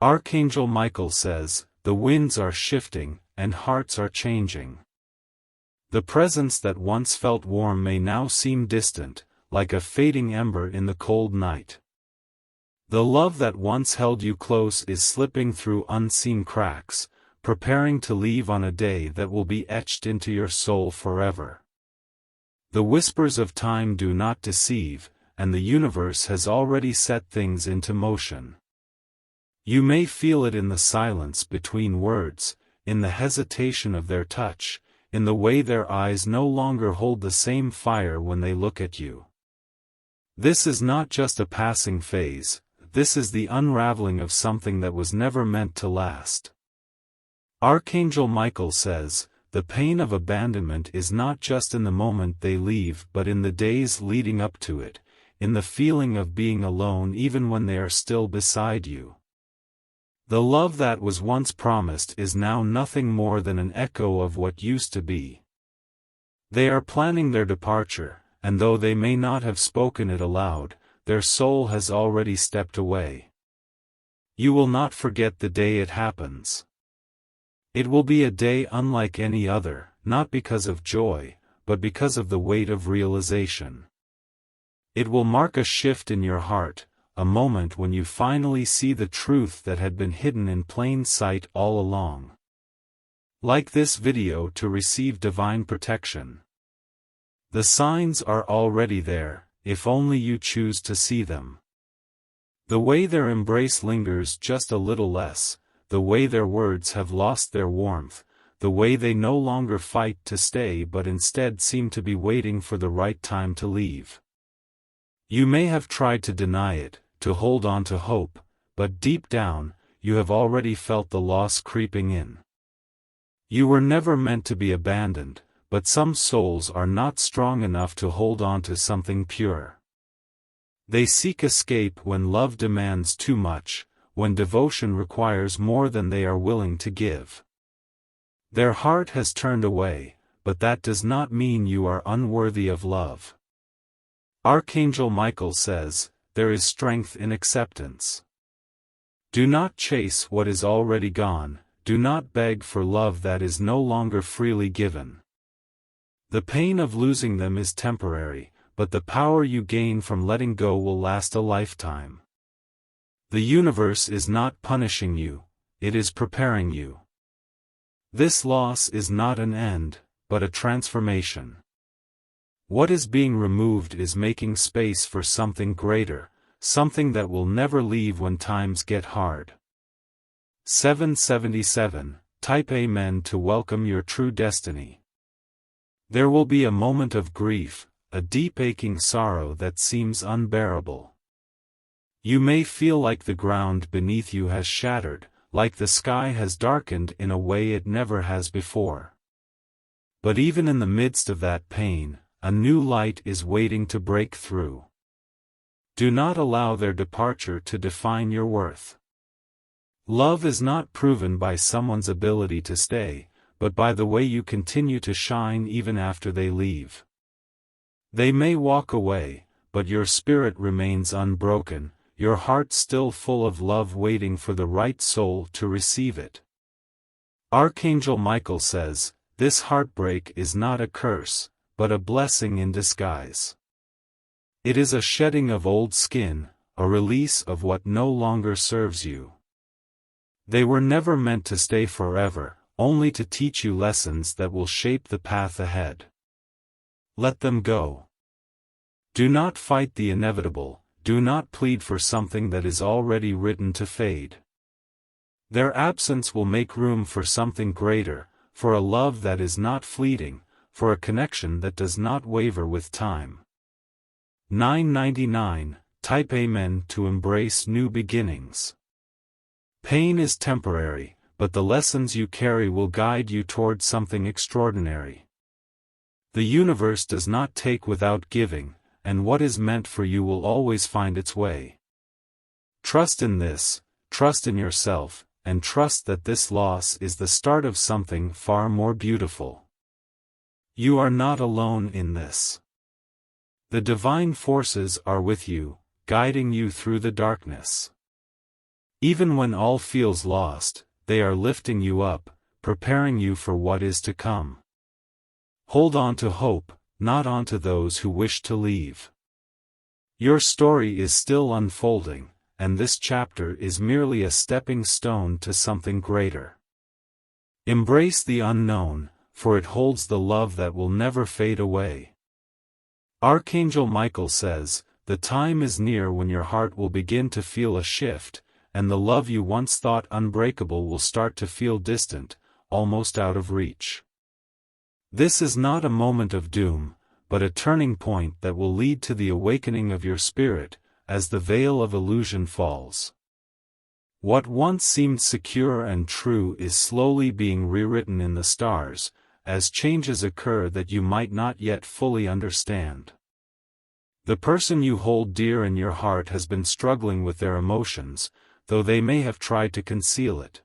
Archangel Michael says, the winds are shifting, and hearts are changing. The presence that once felt warm may now seem distant, like a fading ember in the cold night. The love that once held you close is slipping through unseen cracks, preparing to leave on a day that will be etched into your soul forever. The whispers of time do not deceive, and the universe has already set things into motion. You may feel it in the silence between words, in the hesitation of their touch, in the way their eyes no longer hold the same fire when they look at you. This is not just a passing phase, this is the unraveling of something that was never meant to last. Archangel Michael says, the pain of abandonment is not just in the moment they leave but in the days leading up to it, in the feeling of being alone even when they are still beside you. The love that was once promised is now nothing more than an echo of what used to be. They are planning their departure, and though they may not have spoken it aloud, their soul has already stepped away. You will not forget the day it happens. It will be a day unlike any other, not because of joy, but because of the weight of realization. It will mark a shift in your heart, a moment when you finally see the truth that had been hidden in plain sight all along. Like this video to receive divine protection. The signs are already there, if only you choose to see them. The way their embrace lingers just a little less, the way their words have lost their warmth, the way they no longer fight to stay but instead seem to be waiting for the right time to leave. You may have tried to deny it, to hold on to hope, but deep down, you have already felt the loss creeping in. You were never meant to be abandoned, but some souls are not strong enough to hold on to something pure. They seek escape when love demands too much, when devotion requires more than they are willing to give. Their heart has turned away, but that does not mean you are unworthy of love. Archangel Michael says, there is strength in acceptance. Do not chase what is already gone, do not beg for love that is no longer freely given. The pain of losing them is temporary, but the power you gain from letting go will last a lifetime. The universe is not punishing you, it is preparing you. This loss is not an end, but a transformation. What is being removed is making space for something greater, something that will never leave when times get hard. 777, type Amen to welcome your true destiny. There will be a moment of grief, a deep aching sorrow that seems unbearable. You may feel like the ground beneath you has shattered, like the sky has darkened in a way it never has before. But even in the midst of that pain, a new light is waiting to break through. Do not allow their departure to define your worth. Love is not proven by someone's ability to stay, but by the way you continue to shine even after they leave. They may walk away, but your spirit remains unbroken, your heart still full of love waiting for the right soul to receive it. Archangel Michael says, this heartbreak is not a curse, but a blessing in disguise. It is a shedding of old skin, a release of what no longer serves you. They were never meant to stay forever, only to teach you lessons that will shape the path ahead. Let them go. Do not fight the inevitable, do not plead for something that is already written to fade. Their absence will make room for something greater, for a love that is not fleeting, for a connection that does not waver with time. 999, type Amen to embrace new beginnings. Pain is temporary, but the lessons you carry will guide you toward something extraordinary. The universe does not take without giving, and what is meant for you will always find its way. Trust in this, trust in yourself, and trust that this loss is the start of something far more beautiful. You are not alone in this. The divine forces are with you, guiding you through the darkness. Even when all feels lost, they are lifting you up, preparing you for what is to come. Hold on to hope, not onto those who wish to leave. Your story is still unfolding, and this chapter is merely a stepping stone to something greater. Embrace the unknown, for it holds the love that will never fade away. Archangel Michael says, "The time is near when your heart will begin to feel a shift, and the love you once thought unbreakable will start to feel distant, almost out of reach." This is not a moment of doom, but a turning point that will lead to the awakening of your spirit, as the veil of illusion falls. What once seemed secure and true is slowly being rewritten in the stars, as changes occur that you might not yet fully understand. The person you hold dear in your heart has been struggling with their emotions, though they may have tried to conceal it.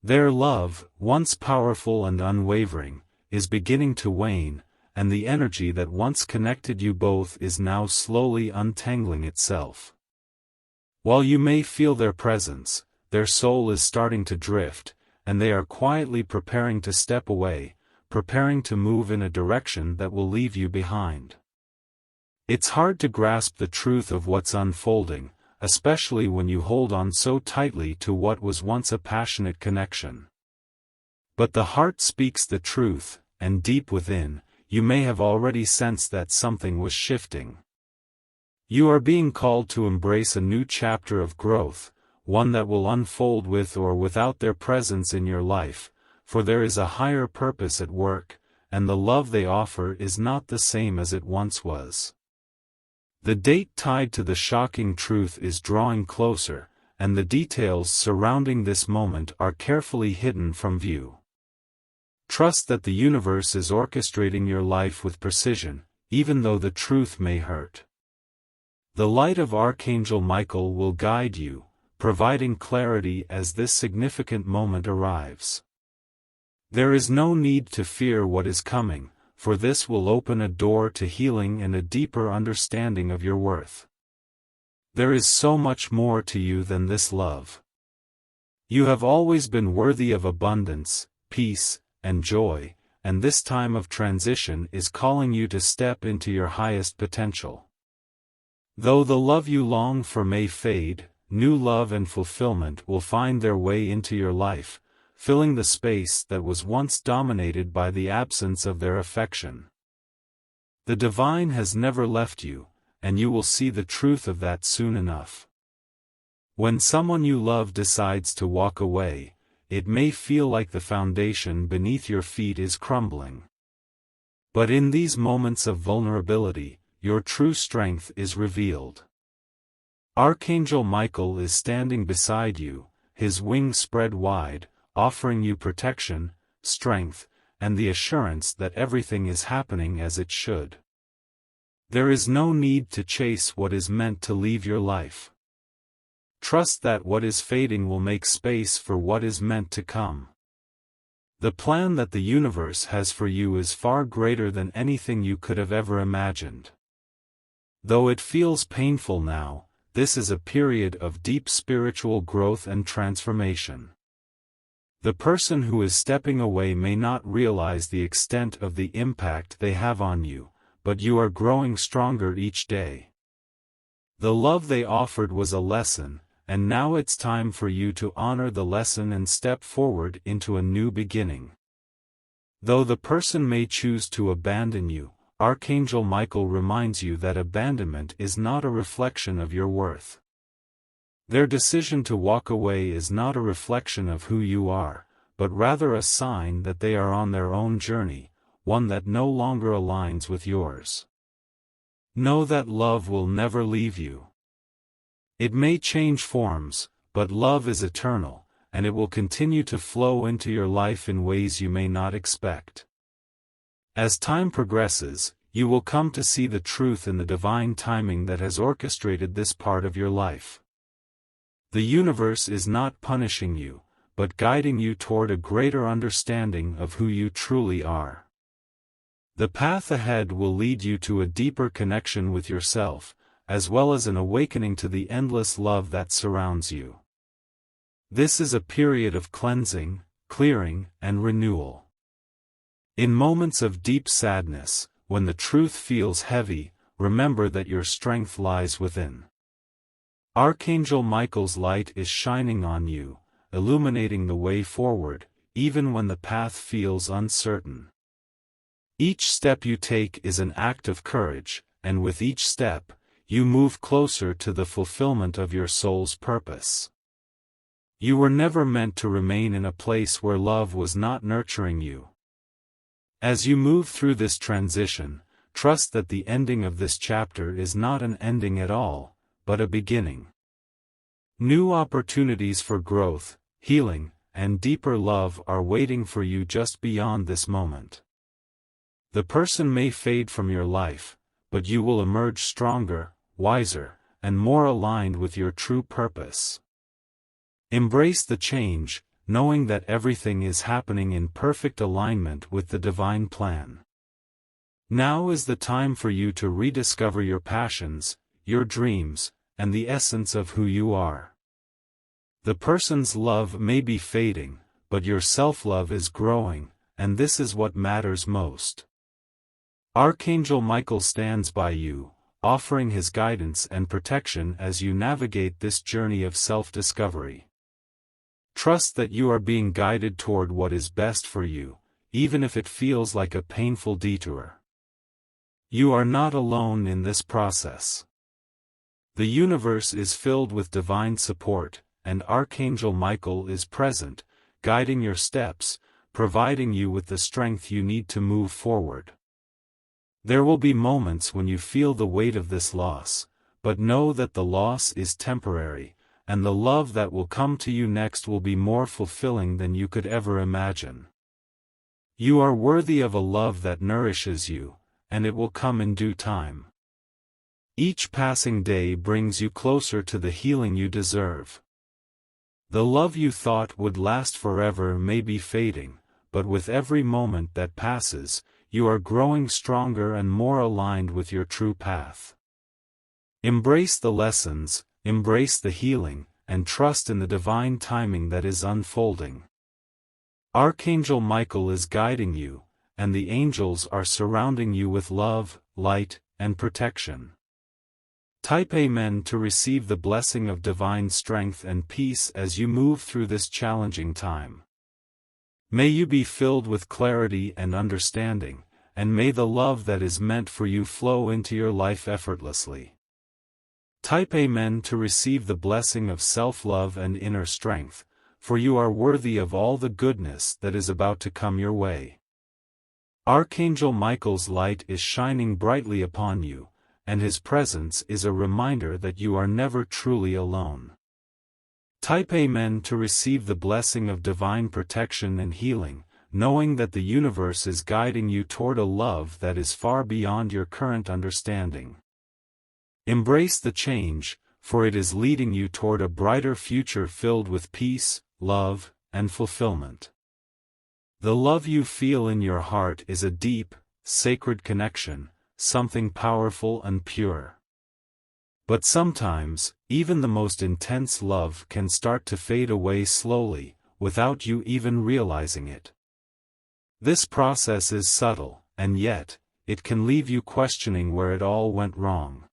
Their love, once powerful and unwavering, is beginning to wane, and the energy that once connected you both is now slowly untangling itself. While you may feel their presence, their soul is starting to drift, and they are quietly preparing to step away, preparing to move in a direction that will leave you behind. It's hard to grasp the truth of what's unfolding, especially when you hold on so tightly to what was once a passionate connection. But the heart speaks the truth, and deep within, you may have already sensed that something was shifting. You are being called to embrace a new chapter of growth, one that will unfold with or without their presence in your life, for there is a higher purpose at work, and the love they offer is not the same as it once was. The date tied to the shocking truth is drawing closer, and the details surrounding this moment are carefully hidden from view. Trust that the universe is orchestrating your life with precision, even though the truth may hurt. The light of Archangel Michael will guide you, providing clarity as this significant moment arrives. There is no need to fear what is coming, for this will open a door to healing and a deeper understanding of your worth. There is so much more to you than this love. You have always been worthy of abundance, peace, and joy, and this time of transition is calling you to step into your highest potential. Though the love you long for may fade, new love and fulfillment will find their way into your life, filling the space that was once dominated by the absence of their affection. The divine has never left you, and you will see the truth of that soon enough. When someone you love decides to walk away, it may feel like the foundation beneath your feet is crumbling. But in these moments of vulnerability, your true strength is revealed. Archangel Michael is standing beside you, his wings spread wide, offering you protection, strength, and the assurance that everything is happening as it should. There is no need to chase what is meant to leave your life. Trust that what is fading will make space for what is meant to come. The plan that the universe has for you is far greater than anything you could have ever imagined. Though it feels painful now, this is a period of deep spiritual growth and transformation. The person who is stepping away may not realize the extent of the impact they have on you, but you are growing stronger each day. The love they offered was a lesson, and now it's time for you to honor the lesson and step forward into a new beginning. Though the person may choose to abandon you, Archangel Michael reminds you that abandonment is not a reflection of your worth. Their decision to walk away is not a reflection of who you are, but rather a sign that they are on their own journey, one that no longer aligns with yours. Know that love will never leave you. It may change forms, but love is eternal, and it will continue to flow into your life in ways you may not expect. As time progresses, you will come to see the truth in the divine timing that has orchestrated this part of your life. The universe is not punishing you, but guiding you toward a greater understanding of who you truly are. The path ahead will lead you to a deeper connection with yourself, as well as an awakening to the endless love that surrounds you. This is a period of cleansing, clearing, and renewal. In moments of deep sadness, when the truth feels heavy, remember that your strength lies within. Archangel Michael's light is shining on you, illuminating the way forward, even when the path feels uncertain. Each step you take is an act of courage, and with each step, you move closer to the fulfillment of your soul's purpose. You were never meant to remain in a place where love was not nurturing you. As you move through this transition, trust that the ending of this chapter is not an ending at all, but a beginning. New opportunities for growth, healing, and deeper love are waiting for you just beyond this moment. The person may fade from your life, but you will emerge stronger, wiser, and more aligned with your true purpose. Embrace the change, knowing that everything is happening in perfect alignment with the divine plan. Now is the time for you to rediscover your passions, your dreams, and the essence of who you are. The person's love may be fading, but your self-love is growing, and this is what matters most. Archangel Michael stands by you, offering his guidance and protection as you navigate this journey of self-discovery. Trust that you are being guided toward what is best for you, even if it feels like a painful detour. You are not alone in this process. The universe is filled with divine support, and Archangel Michael is present, guiding your steps, providing you with the strength you need to move forward. There will be moments when you feel the weight of this loss, but know that the loss is temporary, and the love that will come to you next will be more fulfilling than you could ever imagine. You are worthy of a love that nourishes you, and it will come in due time. Each passing day brings you closer to the healing you deserve. The love you thought would last forever may be fading, but with every moment that passes, you are growing stronger and more aligned with your true path. Embrace the lessons, embrace the healing, and trust in the divine timing that is unfolding. Archangel Michael is guiding you, and the angels are surrounding you with love, light, and protection. Type Amen to receive the blessing of divine strength and peace as you move through this challenging time. May you be filled with clarity and understanding, and may the love that is meant for you flow into your life effortlessly. Type Amen to receive the blessing of self-love and inner strength, for you are worthy of all the goodness that is about to come your way. Archangel Michael's light is shining brightly upon you, and his presence is a reminder that you are never truly alone. Type Amen to receive the blessing of divine protection and healing, knowing that the universe is guiding you toward a love that is far beyond your current understanding. Embrace the change, for it is leading you toward a brighter future filled with peace, love, and fulfillment. The love you feel in your heart is a deep, sacred connection, something powerful and pure. But sometimes, even the most intense love can start to fade away slowly, without you even realizing it. This process is subtle, and yet, it can leave you questioning where it all went wrong.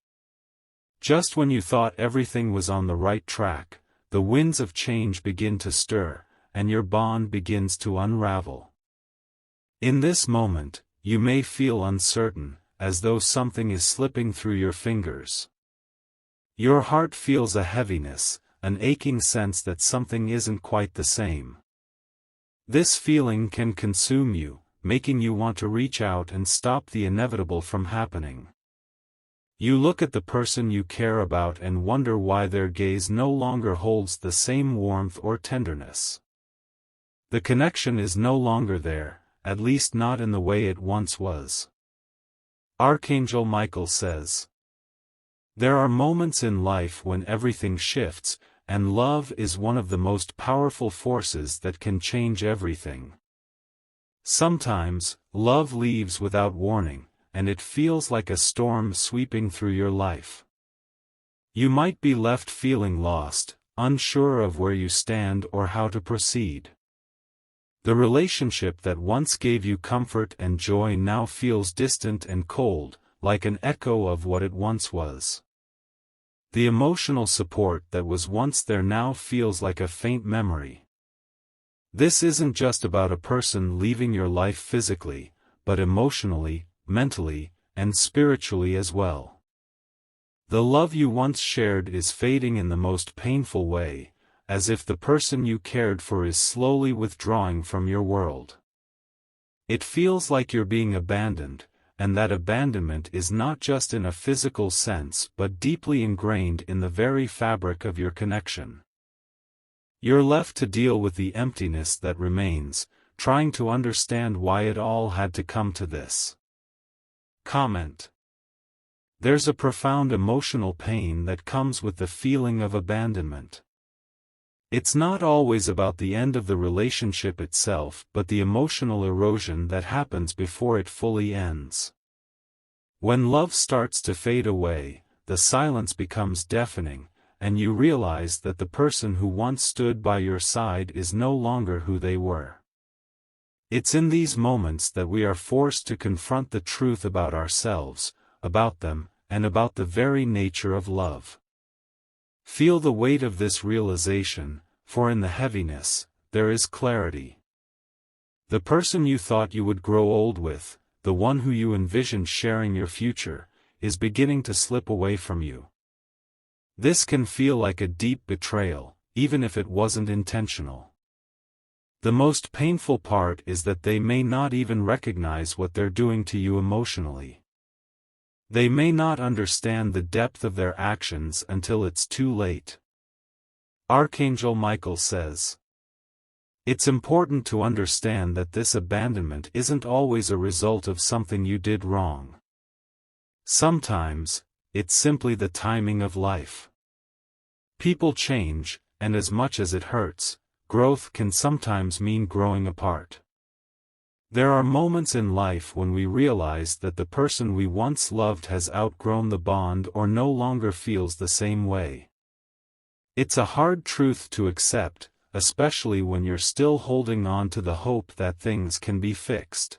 Just when you thought everything was on the right track, the winds of change begin to stir, and your bond begins to unravel. In this moment, you may feel uncertain, as though something is slipping through your fingers. Your heart feels a heaviness, an aching sense that something isn't quite the same. This feeling can consume you, making you want to reach out and stop the inevitable from happening. You look at the person you care about and wonder why their gaze no longer holds the same warmth or tenderness. The connection is no longer there, at least not in the way it once was. Archangel Michael says, there are moments in life when everything shifts, and love is one of the most powerful forces that can change everything. Sometimes, love leaves without warning, and it feels like a storm sweeping through your life. You might be left feeling lost, unsure of where you stand or how to proceed. The relationship that once gave you comfort and joy now feels distant and cold, like an echo of what it once was. The emotional support that was once there now feels like a faint memory. This isn't just about a person leaving your life physically, but emotionally, mentally, and spiritually as well. The love you once shared is fading in the most painful way, as if the person you cared for is slowly withdrawing from your world. It feels like you're being abandoned, and that abandonment is not just in a physical sense but deeply ingrained in the very fabric of your connection. You're left to deal with the emptiness that remains, trying to understand why it all had to come to this. Comment. There's a profound emotional pain that comes with the feeling of abandonment. It's not always about the end of the relationship itself but the emotional erosion that happens before it fully ends. When love starts to fade away, the silence becomes deafening, and you realize that the person who once stood by your side is no longer who they were. It's in these moments that we are forced to confront the truth about ourselves, about them, and about the very nature of love. Feel the weight of this realization, for in the heaviness, there is clarity. The person you thought you would grow old with, the one who you envisioned sharing your future, is beginning to slip away from you. This can feel like a deep betrayal, even if it wasn't intentional. The most painful part is that they may not even recognize what they're doing to you emotionally. They may not understand the depth of their actions until it's too late. Archangel Michael says, "It's important to understand that this abandonment isn't always a result of something you did wrong. Sometimes, it's simply the timing of life. People change, and as much as it hurts, growth can sometimes mean growing apart. There are moments in life when we realize that the person we once loved has outgrown the bond or no longer feels the same way. It's a hard truth to accept, especially when you're still holding on to the hope that things can be fixed.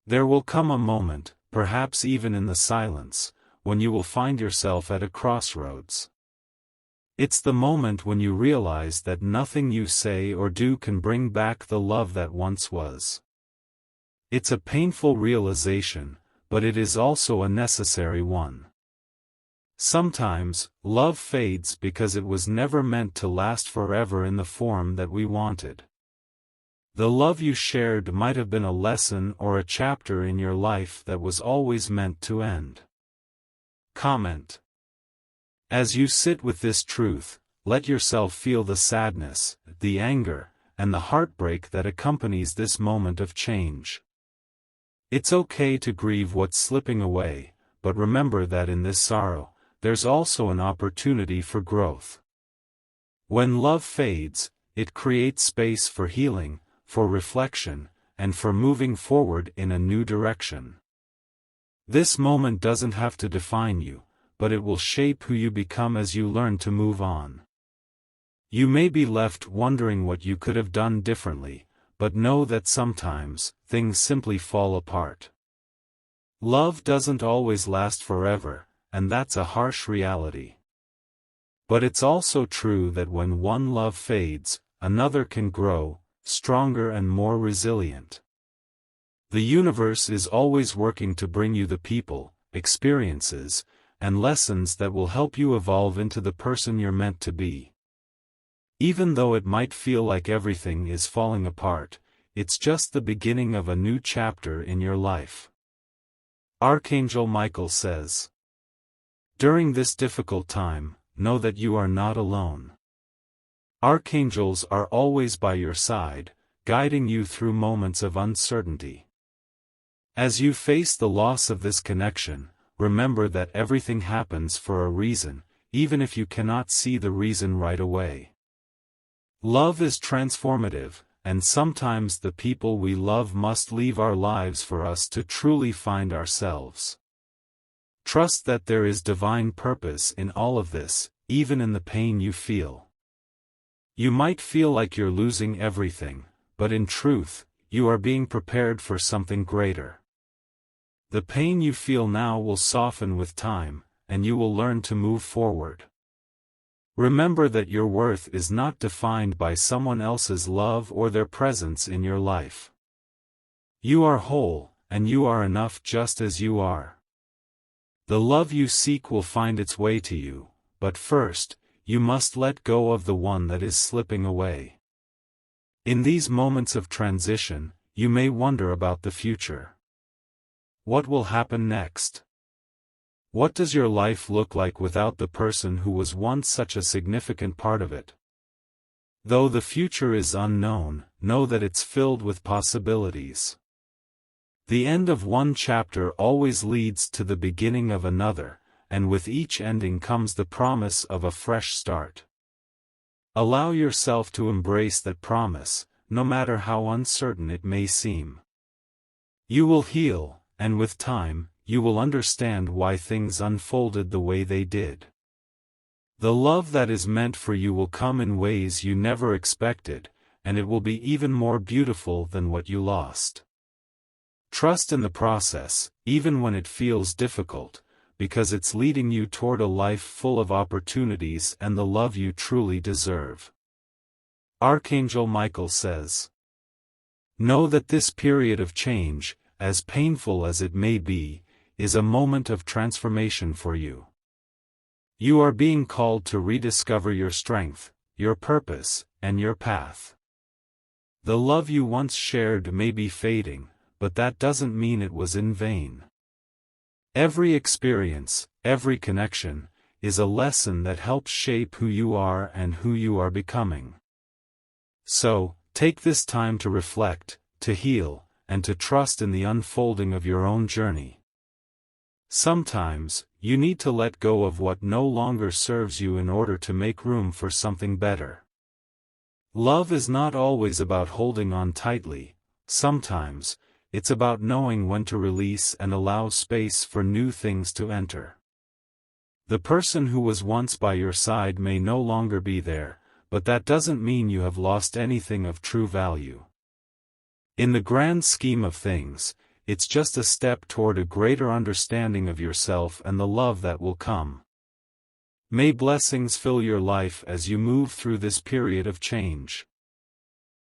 There will come a moment, perhaps even in the silence, when you will find yourself at a crossroads. It's the moment when you realize that nothing you say or do can bring back the love that once was. It's a painful realization, but it is also a necessary one. Sometimes, love fades because it was never meant to last forever in the form that we wanted. The love you shared might have been a lesson or a chapter in your life that was always meant to end." Comment. As you sit with this truth, let yourself feel the sadness, the anger, and the heartbreak that accompanies this moment of change. It's okay to grieve what's slipping away, but remember that in this sorrow, there's also an opportunity for growth. When love fades, it creates space for healing, for reflection, and for moving forward in a new direction. This moment doesn't have to define you, but it will shape who you become as you learn to move on. You may be left wondering what you could have done differently, but know that sometimes, things simply fall apart. Love doesn't always last forever, and that's a harsh reality. But it's also true that when one love fades, another can grow, stronger and more resilient. The universe is always working to bring you the people, experiences, and lessons that will help you evolve into the person you're meant to be. Even though it might feel like everything is falling apart, it's just the beginning of a new chapter in your life. Archangel Michael says, "During this difficult time, know that you are not alone. Archangels are always by your side, guiding you through moments of uncertainty. As you face the loss of this connection, remember that everything happens for a reason, even if you cannot see the reason right away. Love is transformative, and sometimes the people we love must leave our lives for us to truly find ourselves. Trust that there is divine purpose in all of this, even in the pain you feel." You might feel like you're losing everything, but in truth, you are being prepared for something greater. The pain you feel now will soften with time, and you will learn to move forward. Remember that your worth is not defined by someone else's love or their presence in your life. You are whole, and you are enough just as you are. The love you seek will find its way to you, but first, you must let go of the one that is slipping away. In these moments of transition, you may wonder about the future. What will happen next? What does your life look like without the person who was once such a significant part of it? Though the future is unknown, know that it's filled with possibilities. The end of one chapter always leads to the beginning of another, and with each ending comes the promise of a fresh start. Allow yourself to embrace that promise, no matter how uncertain it may seem. You will heal, and with time, you will understand why things unfolded the way they did. The love that is meant for you will come in ways you never expected, and it will be even more beautiful than what you lost. Trust in the process, even when it feels difficult, because it's leading you toward a life full of opportunities and the love you truly deserve. Archangel Michael says, "Know that this period of change, as painful as it may be, is a moment of transformation for you. You are being called to rediscover your strength, your purpose, and your path. The love you once shared may be fading, but that doesn't mean it was in vain. Every experience, every connection, is a lesson that helps shape who you are and who you are becoming. So, take this time to reflect, to heal, and to trust in the unfolding of your own journey. Sometimes, you need to let go of what no longer serves you in order to make room for something better. Love is not always about holding on tightly. Sometimes, it's about knowing when to release and allow space for new things to enter. The person who was once by your side may no longer be there, but that doesn't mean you have lost anything of true value. In the grand scheme of things, it's just a step toward a greater understanding of yourself and the love that will come. May blessings fill your life as you move through this period of change.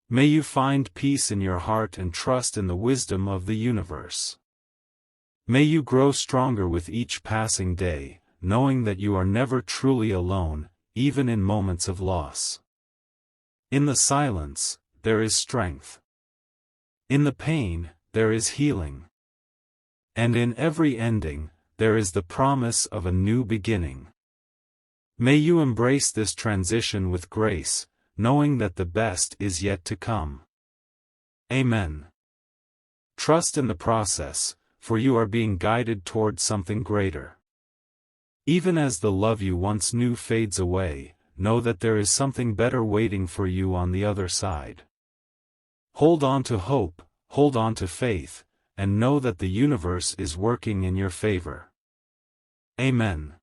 May you find peace in your heart and trust in the wisdom of the universe. May you grow stronger with each passing day, knowing that you are never truly alone, even in moments of loss. In the silence, there is strength. In the pain, there is healing. And in every ending, there is the promise of a new beginning. May you embrace this transition with grace, knowing that the best is yet to come. Amen. Trust in the process, for you are being guided toward something greater. Even as the love you once knew fades away, know that there is something better waiting for you on the other side. Hold on to hope, hold on to faith, and know that the universe is working in your favor. Amen.